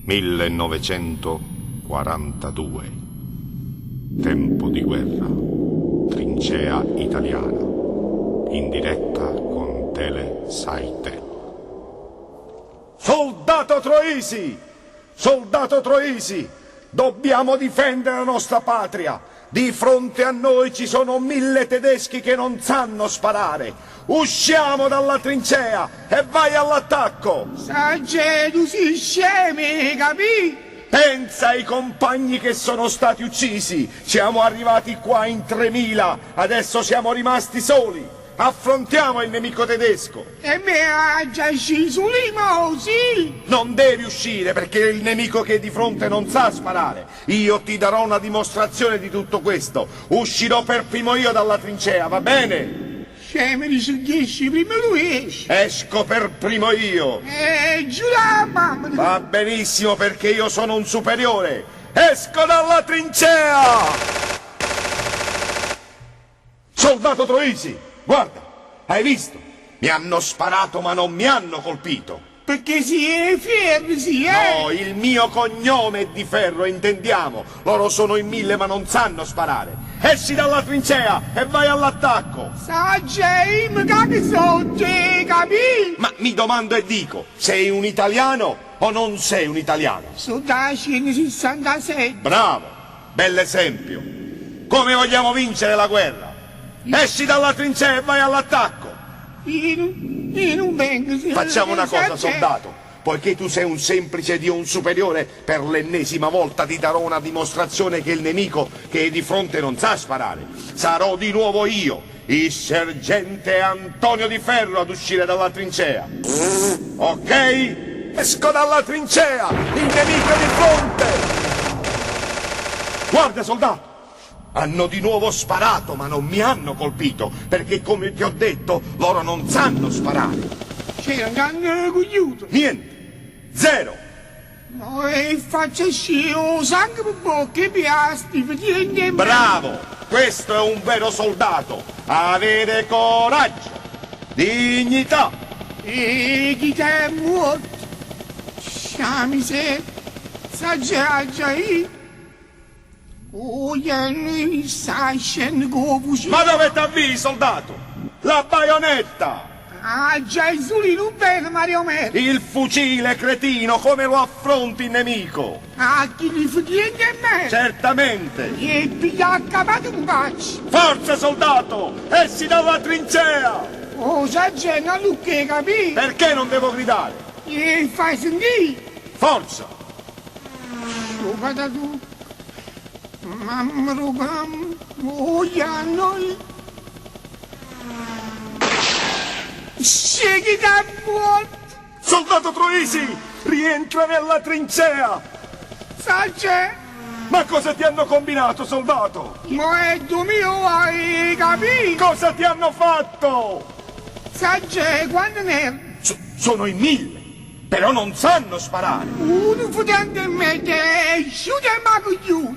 1942. Tempo di guerra. Trincea italiana. In diretta con Tele Saitel. Soldato Troisi! Soldato Troisi! Dobbiamo difendere la nostra patria! Di fronte a noi ci sono 1000 tedeschi che non sanno sparare! Usciamo dalla trincea e vai all'attacco! Sagge, tu sei scemi, capì? Pensa ai compagni che sono stati uccisi! Siamo arrivati qua in 3000, adesso siamo rimasti soli! Affrontiamo il nemico tedesco! E me ha già sceso lì, sì! Non devi uscire perché il nemico che è di fronte non sa sparare. Io ti darò una dimostrazione di tutto questo. Uscirò per primo io dalla trincea, va bene? Scemi, risolgesci, prima tu esci. Esco per primo io. Giura, mamma! Va benissimo perché io sono un superiore. Esco dalla trincea! Soldato Troisi! Guarda, hai visto? Mi hanno sparato ma non mi hanno colpito. Perché si è ferro, sì, No, il mio cognome è di ferro, intendiamo. Loro sono in 1000 ma non sanno sparare. Esci dalla trincea e vai all'attacco. Sagge, mi capisco, capì? Ma mi domando e dico, sei un italiano o non sei un italiano? Sono da 167. Bravo, bell'esempio. Come vogliamo vincere la guerra? Esci dalla trincea e vai all'attacco. Io non vengo. Facciamo una cosa, soldato. Poiché tu sei un semplice ed io un superiore, per l'ennesima volta ti darò una dimostrazione che il nemico che è di fronte non sa sparare. Sarò di nuovo io, il sergente Antonio Di Ferro, ad uscire dalla trincea. Ok? Esco dalla trincea! Il nemico è di fronte! Guarda, soldato! Hanno di nuovo sparato, ma non mi hanno colpito, perché come ti ho detto, loro non sanno sparare. C'era un cane cogliuto. Niente. Zero. No, e faccia scio, sangue per bocca e piasti, facendo... Bravo! Questo è un vero soldato. Avere coraggio. Dignità. E chi ti è morto? Sciami se... Saggiaggia io. Oh, Ianni, stai scendendo come... Ma dove t'avvii, soldato? La baionetta! Ah, già il sulino bene, Mario Merlo! Il fucile, cretino, come lo affronti il nemico? Ah, chi gli fa niente a me! Certamente! E piglia accabato un paccio! Forza, soldato! Esci dalla trincea! Oh, saggia, non lo che, capì? Perché non devo gridare? E fai sentire! Forza! Oh, vada tu! Mamma rogam, oh, Ianni! Scegli da morto! Soldato Troisi, rientra nella trincea! Saggia! Ma cosa ti hanno combinato, soldato? Ma è mio, hai capito? Cosa ti hanno fatto? Saggia, quando ne... Sono in 1000, però non sanno sparare. Uno fu dentro me, sciuta e mago giù.